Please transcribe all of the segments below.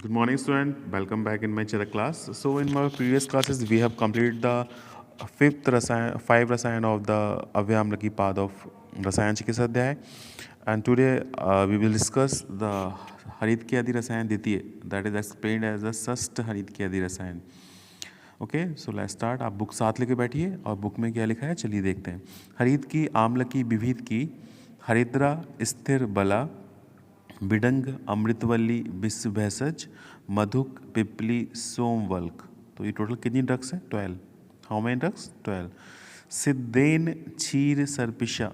Good morning, student. Welcome back in my Chera class. So, in my previous classes, we have completed the five rasayan of the Avyamlaki path of Rasayan Chikitsa Adhyay. And today we will discuss the Harit ki Adi Rasayan Ditiye, that is explained as the Sast Harit ki Adi Rasayan. Okay so let's start. आप book साथ लेके बैठिए और book में क्या लिखा है चलिए देखते हैं। हरित की आम्लकी विविध की हरिद्रा स्थिर बला बिडंग अमृतवल्ली विश्व भैसज मधुक पिपली सोमवल्क। तो ये टोटल कितनी ड्रग्स है? 12। How many drugs? 12। सिद्धेन क्षीर सर्पिशा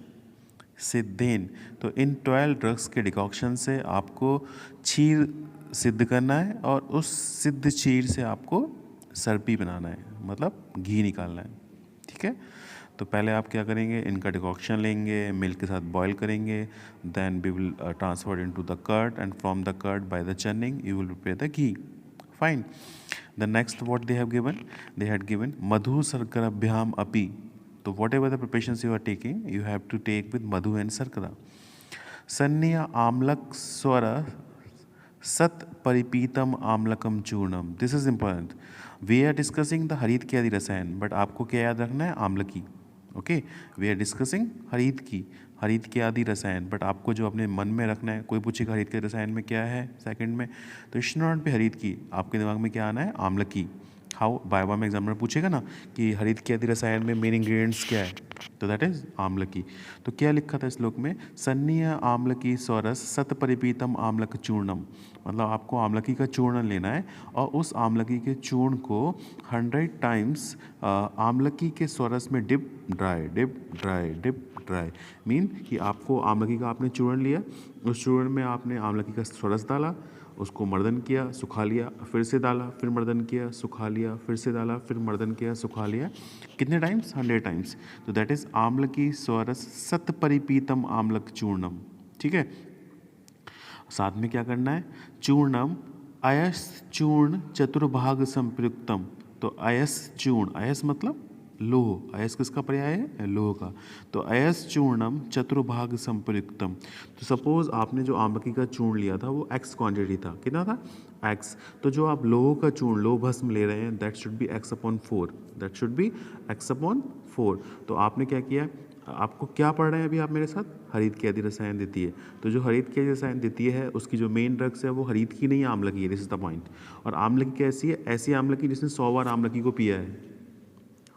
सिद्धेन। तो इन 12 ड्रग्स के डिकॉक्शन से आपको क्षीर सिद्ध करना है और उस सिद्ध क्षीर से आपको सर्पी बनाना है, मतलब घी निकालना है। ठीक है, तो पहले आप क्या करेंगे, इनका डिकॉक्शन लेंगे, मिल्क के साथ बॉईल करेंगे, then we will transfer into the curd and from the curd by the churning you will prepare the ghee. Fine. The next what they have given, they had given मधु शर्कराभ्याम अपि। तो whatever the preparations you are taking you have to take with मधु and शर्करा। सन्निया आम्लक स्वर सत परिपीतम आम्लकम चूर्णम। This is important. We are discussing the हरित की आदि रसायन, बट आपको क्या याद रखना है? आम्लकी। ओके, वी आर डिस्कसिंग हरित की आदि रसायन, बट आपको जो अपने मन में रखना है, कोई पूछेगा हरित के रसायन में क्या है सेकंड में, तो इट शुड नॉट बी हरित की, आपके दिमाग में क्या आना है? आम्लकी। हाउ बायबा में एग्जामिनर पूछेगा ना कि हरित की आदि रसायन में मेन इंग्रेडिएंट्स क्या है, तो दैट इज आम्लकी। तो क्या लिखा था श्लोक में? सन्नीय आम्लकी स्वरस सत परिपीतम आम्लक चूर्णम। मतलब आपको आम्लकी का चूर्ण लेना है और उस आम्लकी के चूर्ण को 100 टाइम्स आम्लकी के स्वरस में dip dry dip dry dip dry. Mean कि आपको आम्लकी का आपने चूर्ण लिया, उस चूर्ण में आपने आम्लकी का स्वरस डाला, उसको मर्दन किया, सुखा लिया, फिर से डाला, फिर मर्दन किया, सुखा लिया, फिर से डाला, फिर मर्दन किया, सुखा लिया। कितने टाइम्स? 100 टाइम्स। तो दैट इज आम्लकी स्वरस सत परिपीतम आम्लक चूर्णम। ठीक है, साथ में क्या करना है? चूर्णम अयस चूर्ण चतुर्भाग संप्रयुक्तम। तो अयस चूर्ण, अयस मतलब लोह, अयस किसका पर्याय है? लोह का। तो अयस चूर्णम चतुर्भाग संप्रयुक्तम। तो सपोज आपने जो आम्लकी का चूर्ण लिया था वो एक्स क्वांटिटी था, कितना था? एक्स। तो जो आप लोह का चूर्ण, लोह भस्म ले रहे हैं, that should be x upon 4, that should be x upon 4। तो आपने क्या किया? आपको क्या पढ़ रहे हैं अभी आप मेरे साथ? हरित की आदि रसायन द्वितीय। तो जो हरित की आदि रसायन द्वितीय है उसकी जो मेन ड्रग्स है वो हरित की नहीं, आम्लकी है। This is the point. और आम्लकी कैसी है? ऐसी आम्लकी जिसने 100 बार आम्लकी को पिया है।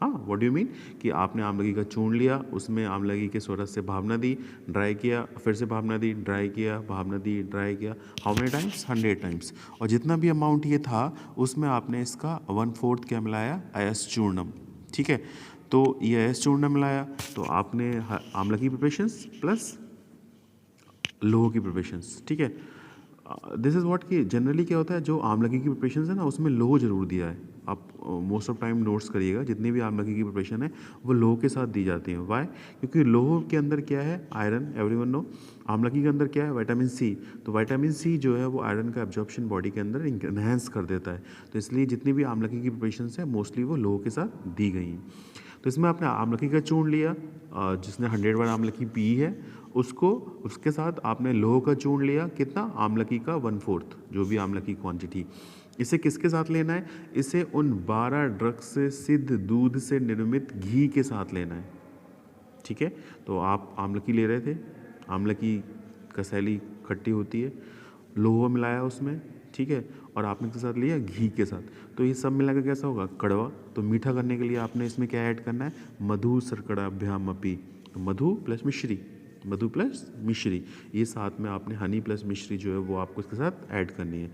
हाँ, व्हाट डू यू मीन कि आपने आम्लकी का चूर्ण लिया, उसमें आम्लकी के स्वरस से भावना दी, ड्राई किया, फिर से भावना दी, ड्राई किया, भावना दी, ड्राई किया। How many times? 100 टाइम्स। और जितना भी अमाउंट ये था उसमें आपने इसका 1/4 क्या मिलाया? अयस चूर्णम। ठीक है, तो ये अयस चूर्ण मिलाया, तो आपने आम्लकी प्रिपरेशंस प्लस लोह की प्रिपरेशंस। ठीक है, दिस इज़ व्हाट कि जनरली क्या होता है, जो आमलकी की प्रिपरेशन है ना उसमें लोह जरूर दिया है। आप मोस्ट ऑफ टाइम नोट्स करिएगा, जितनी भी आमलकी की प्रिपरेशन है वो लोह के साथ दी जाती है। वाई? क्योंकि लोह के अंदर क्या है? आयरन। Everyone no. आमलकी के अंदर क्या है? Vitamin C. तो विटामिन सी जो है वो आयरन का एब्जॉर्प्शन बॉडी के अंदर इन्हेंस कर देता है। तो इसलिए जितनी भी आमलकी की प्रिपरेशन है मोस्टली वो लोह के साथ दी गई हैं। तो इसमें आपने आमलकी का चूर्ण लिया, जिसने 100 बार आमलकी पी है उसको, उसके साथ आपने लोह का चूर्ण लिया, कितना? आमलकी का 1/4, जो भी आमलकी क्वांटिटी। इसे किसके साथ लेना है? इसे उन 12 ड्रग्स से सिद्ध दूध से निर्मित घी के साथ लेना है। ठीक है, तो आप आमलकी ले रहे थे, आमलकी कसैली खट्टी होती है, लोहा मिलाया उसमें, ठीक है, और आपने के साथ लिया घी के साथ, तो ये सब मिला के कैसा होगा? कड़वा। तो मीठा करने के लिए आपने इसमें क्या ऐड करना है? मधु शर्कराभ्याम अपि। तो मधु प्लस मिश्री, मधु प्लस मिश्री, ये साथ में आपने हनी प्लस मिश्री जो है वो आपको इसके साथ ऐड करनी है।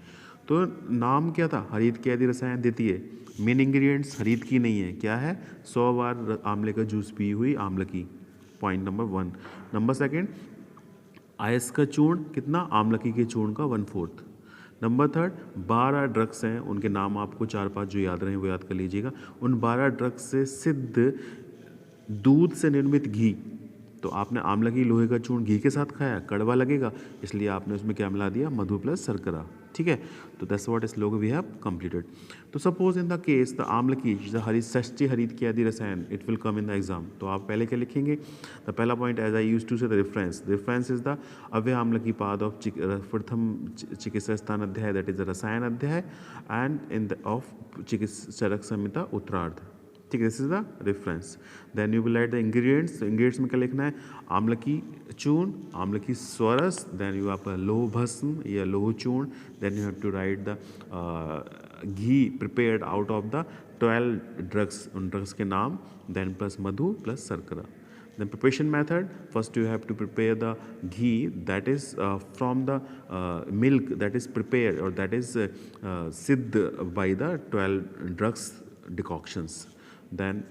तो नाम क्या था? हरित की आदि रसायन द्वितीय। मेन इंग्रेडिएंट्स हरित की नहीं है, क्या है? 100 बार आंवले का जूस पी हुई आमलकी। Point number 1। नंबर सेकंड, आयस का चूर्ण कितना? आमलकी के चूर्ण का 1/4। नंबर थर्ड, 12 ड्रग्स हैं, उनके नाम आपको 4-5 जो याद रहे वो याद कर लीजिएगा। उन 12 ड्रग्स से सिद्ध दूध से निर्मित घी। तो आपने आमलकी लोहे का चूर्ण घी के साथ खाया, कड़वा लगेगा, इसलिए आपने उसमें क्या मिला दिया? मधु प्लस शर्करा। ठीक है, तो दैट्स व्हाट इस लोगो वी हैव कंप्लीटेड। तो suppose in the case the आम्ल की द हरित षष्ठी हरित इत्यादि रसायन it will come in the exam, तो आप पहले क्या लिखेंगे? द पहला point as I use to say the reference is the अव्य आम्ल की पाद ऑफ प्रथम चिकित्सा स्थान अध्याय दैट इज द रसायन अध्याय एंड इन द ऑफ चिकित्सक संहिता उत्तरार्ध, ठीक है, this is the reference. Then you will write the ingredients, ingredients में क्या लिखना है? आम्ल की चूर्ण, आम्ल की स्वरस, देन यू आप लोह भस्म या लोह चूर्ण, then you have to write the ghee prepared out of the 12 drugs, उन ड्रग्स के नाम, देन प्लस मधु प्लस शर्करा। Then preparation method, first you have to prepare the ghee that is from the milk that is prepared or that is siddh by the 12 drugs decoctions. Then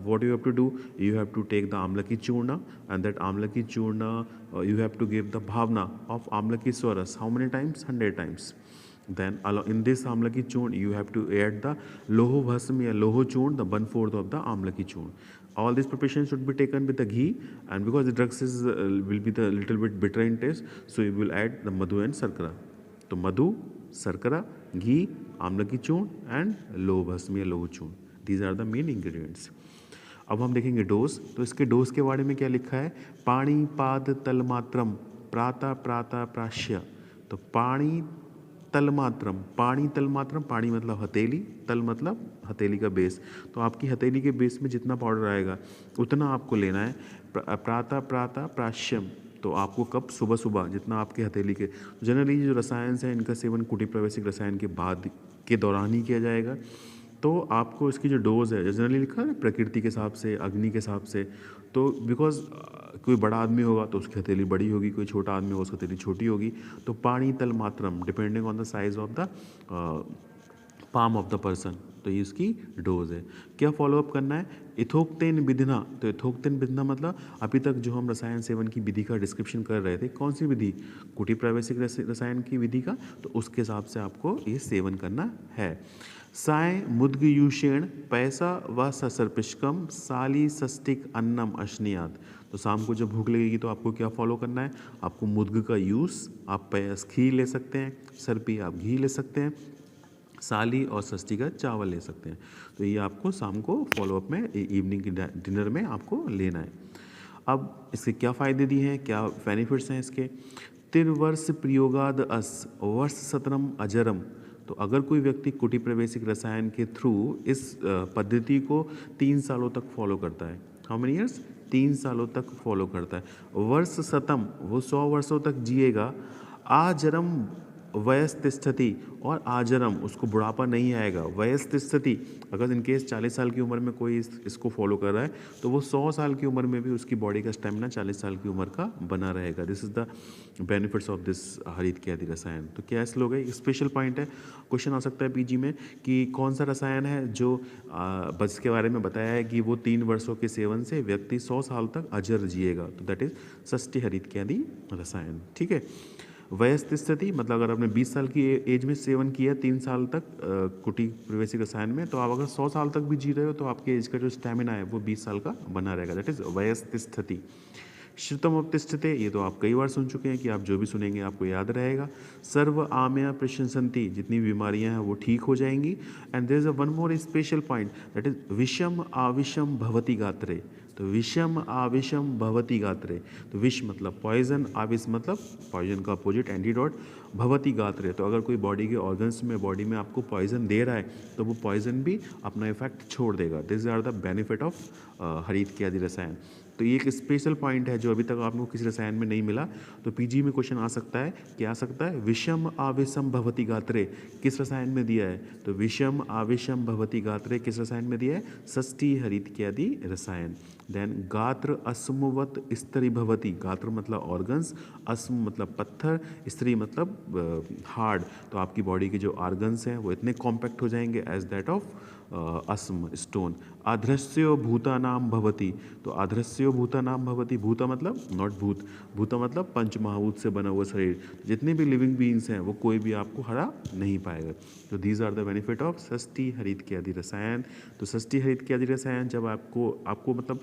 what you have to do? You have to take the amlaki churna, and that amlaki churna you have to give the bhavna of amlaki swaras. How many times? 100 times. Then in this amlaki churn you have to add the loho bhasm या loho churn, the 1/4 of the amlaki churn. All these preparations should be taken with the ghee, and because the drugs is will be the little bit bitter in taste, so you will add the madhu and sarkara. तो मधु, शर्करा, घी, आम्लकी चूर्ण and लोह भस्म या लोह चूर्ण, these are the main ingredients. अब हम देखेंगे डोज, तो इसके डोज के बारे में क्या लिखा है? पाणी पाद तलमात्रम प्रातः प्रातः प्राश्य। तो पाणी तलमात्रम, पाणी तलमात्रम, पाणी मतलब हथेली, तल मतलब हथेली का बेस, तो आपकी हथेली के बेस में जितना पाउडर आएगा उतना आपको लेना है। प्रातः प्रातः प्राश्यम, तो आपको कब? सुबह सुबह, जितना आपके हथेली के। जनरली जो रसायन हैं इनका सेवन कुटी प्रवेशिक रसायन के बाद के दौरान ही किया जाएगा। तो आपको इसकी जो डोज है, जनरली लिखा है प्रकृति के हिसाब से, अग्नि के हिसाब से, तो बिकॉज कोई बड़ा आदमी होगा तो उसकी हथेली बड़ी होगी, कोई छोटा आदमी होगा उसकी हथेली छोटी होगी। तो पाणी तल मात्रम depending on the size of the palm of the person, तो ये इसकी डोज है। क्या फॉलोअप करना है? इथोक्तेन विधिना, तो इथोक्तेन विधिना मतलब अभी तक जो हम रसायन सेवन की विधि का डिस्क्रिप्शन कर रहे थे, कौन सी विधि? कुटी प्रावैसिक रसायन की विधि का, तो उसके हिसाब से आपको ये सेवन करना है। साय मुद्गयूषेण पैसा व ससर्पिष्कम साली सस्टिक अन्नम अश्नियात, तो शाम को जब भूख लगेगी तो आपको क्या फॉलो करना है? आपको मुद्ग का यूज़, आप पैस घी ले सकते हैं, सरपी आप घी ले सकते हैं, साली और षष्ठी का चावल ले सकते हैं। तो ये आपको शाम को फॉलोअप में इवनिंग की डिनर में आपको लेना है। अब इसके क्या फ़ायदे दिए हैं, क्या बेनिफिट्स हैं इसके? तिर्वर्ष प्रयोगाद अस वर्ष सतरम अजरम, तो अगर कोई व्यक्ति कुटी प्रवेशिक रसायन के थ्रू इस पद्धति को 3 सालों तक फॉलो करता है, हाउ मेनी ईयर्स? 3 सालों तक फॉलो करता है। वर्ष शतम, वो 100 वर्षों तक जिएगा। आजरम वयस तिष्ठति, और आजरम उसको बुढ़ापा नहीं आएगा। वयस तिष्ठति, अगर इनकेस 40 साल की उम्र में कोई इसको फॉलो कर रहा है तो वो 100 साल की उम्र में भी उसकी बॉडी का स्टेमिना 40 साल की उम्र का बना रहेगा। This is the benefits of this हरित इत्यादि रसायन। तो क्या इस लोग है, स्पेशल पॉइंट है, क्वेश्चन आ सकता है पीजी में कि कौन सा रसायन है जो बस के बारे में बताया है कि वो 3 वर्षों के सेवन से व्यक्ति 100 साल तक अजर जिएगा, तो दैट इज षष्ठी हरित इत्यादि रसायन, ठीक है। वयस्तिष्ठति मतलब अगर आपने 20 साल की एज में सेवन किया 3 साल तक कुटी प्रवेशिक रसायन में, तो आप अगर 100 साल तक भी जी रहे हो तो आपके एज का जो स्टैमिना है वो 20 साल का बना रहेगा, दैट इज वयस्तिष्ठति। श्रुतम उपतिष्ठते, ये तो आप कई बार सुन चुके हैं कि आप जो भी सुनेंगे आपको याद रहेगा। सर्व आम्या प्रशंसन्ति, जितनी बीमारियां हैं वो ठीक हो जाएंगी। And there is a one more special point, that is विषम आविषम भवति गात्रे, तो विषम आविषम भवति गात्रे, तो विष मतलब पॉइजन, आविष मतलब पॉइजन का अपोजिट एंटीडोट, भवति गात्रे, तो अगर कोई बॉडी के ऑर्गन्स में बॉडी में आपको पॉइजन दे रहा है तो वो पॉइजन भी अपना इफेक्ट छोड़ देगा। This are the benefit of हरित इत्यादि रसायन। तो ये एक स्पेशल पॉइंट है जो अभी तक आपको किसी रसायन में नहीं मिला, तो पीजी में क्वेश्चन आ सकता है, क्या आ सकता है? विषम आविषम भवति गात्रे किस रसायन में दिया है? तो विषम आविषम भवति गात्रे किस रसायन में दिया है? षष्ठी हरित इत्यादि रसायन। देन गात्र अस्मवत स्त्री भवति, गात्र मतलब ऑर्गन्स, अस्म मतलब पत्थर, स्त्री मतलब हार्ड, तो आपकी बॉडी के जो ऑर्गन्स हैं वो इतने कॉम्पैक्ट हो जाएंगे एज दैट ऑफ अस्म स्टोन। आधृस्यो भूतानाम भवति, तो आधृस्यो भूतानाम भवति, भूता मतलब नॉट भूत, भूता मतलब पंचमहाभूत से बना हुआ शरीर, जितने भी लिविंग बीइंग्स हैं वो कोई भी आपको हरा नहीं पाएगा। तो these are the benefit of षष्ठी हरित इत्यादि रसायन। तो षष्ठी हरित इत्यादि रसायन जब आपको मतलब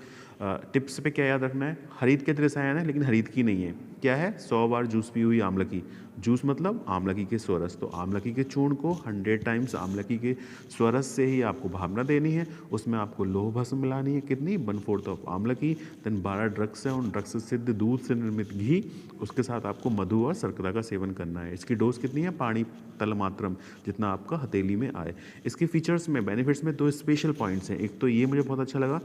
टिप्स पे क्या याद रखना है? हरित इत्यादि रसायन है लेकिन हरित की नहीं है, क्या क्या है, 100 बार जूस पी हुई आमलकी। जूस मतलब आमलकी के स्वरस, तो आमलकी के चूर्ण को 100 टाइम्स आमलकी के स्वरस से ही आपको भावना देनी है। उसमें आपको लौह भस्म मिलानी है, कितनी, 1/4 ऑफ आमलकी, देन 12 ड्रग्स है, उन ड्रग्स से सिद्ध दूध से निर्मित घी, उसके साथ आपको मधु और शर्करा का सेवन करना है। इसकी डोज कितनी है, पानी तलमात्रम, जितना आपका हथेली में आए। इसके फीचर्स में, बेनिफिट्स में 2 स्पेशल पॉइंट्स हैं। एक तो ये मुझे बहुत अच्छा लगा,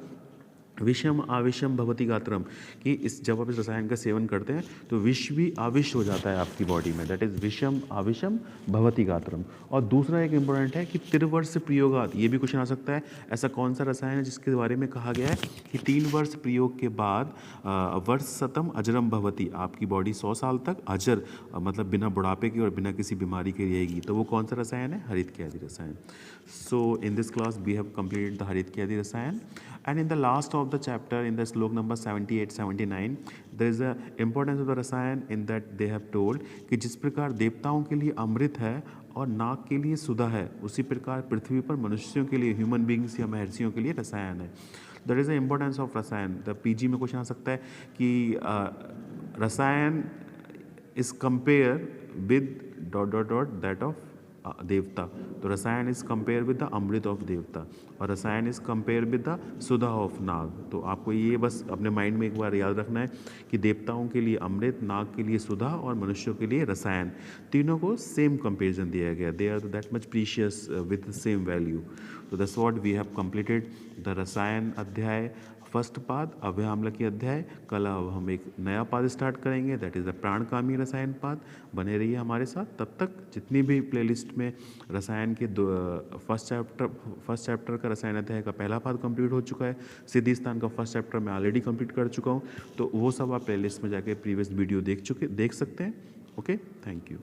विषम आविषम भवति गात्रम, कि इस जब आप इस रसायन का सेवन करते हैं तो विष भी आविष हो जाता है आपकी बॉडी में, दैट इज विषम आविषम भवति गात्रम। और दूसरा एक इंपॉर्टेंट है कि त्रिवर्ष प्रयोगात, ये भी क्वेश्चन आ सकता है, ऐसा कौन सा रसायन है जिसके बारे में कहा गया है कि 3 वर्ष प्रयोग के बाद वर्ष शतम अजरम भवति, आपकी बॉडी 100 साल तक अजर मतलब बिना बुढ़ापे की और बिना किसी बीमारी के रहेगी। तो वो कौन सा रसायन है, हरित के आदि रसायन। So in this class we have completed the हरित के आदि रसायन, and in the last of the chapter in the slok number 78-79 there is a importance of the rasayan in that they have told कि जिस प्रकार देवताओं के लिए अमृत है और नाग के लिए सुधा है, उसी प्रकार पृथ्वी पर मनुष्यों के लिए, ह्यूमन बींग्स या महर्षियों के लिए रसायन है। That is the importance of रसायन। द पीजी में क्वेश्चन आ सकता है कि रसायन is compare with dot dot dot that of देवता। तो रसायन इज कंपेयर विद द अमृत ऑफ देवता और रसायन इज कंपेयर विद द सुधा ऑफ नाग। तो आपको ये बस अपने माइंड में एक बार याद रखना है कि देवताओं के लिए अमृत, नाग के लिए सुधा और मनुष्यों के लिए रसायन, तीनों को सेम कंपेरिजन दिया गया। They are that much precious with the same value. तो that's what we have completed the रसायन अध्याय फर्स्ट पाद, अव्याम्लकी अध्याय। कल अब हम एक नया पाद स्टार्ट करेंगे, दैट इज़ द प्राणकामी रसायन पाद। बने रहिए हमारे साथ। तब तक जितनी भी प्लेलिस्ट में रसायन के फर्स्ट चैप्टर का रसायन अध्याय का पहला पाद कंप्लीट हो चुका है, सिद्धि स्थान का फर्स्ट चैप्टर मैं ऑलरेडी कंप्लीट कर चुका हूँ। तो वो सब आप प्लेलिस्ट में जाके प्रीवियस वीडियो देख सकते हैं। Okay, thank you.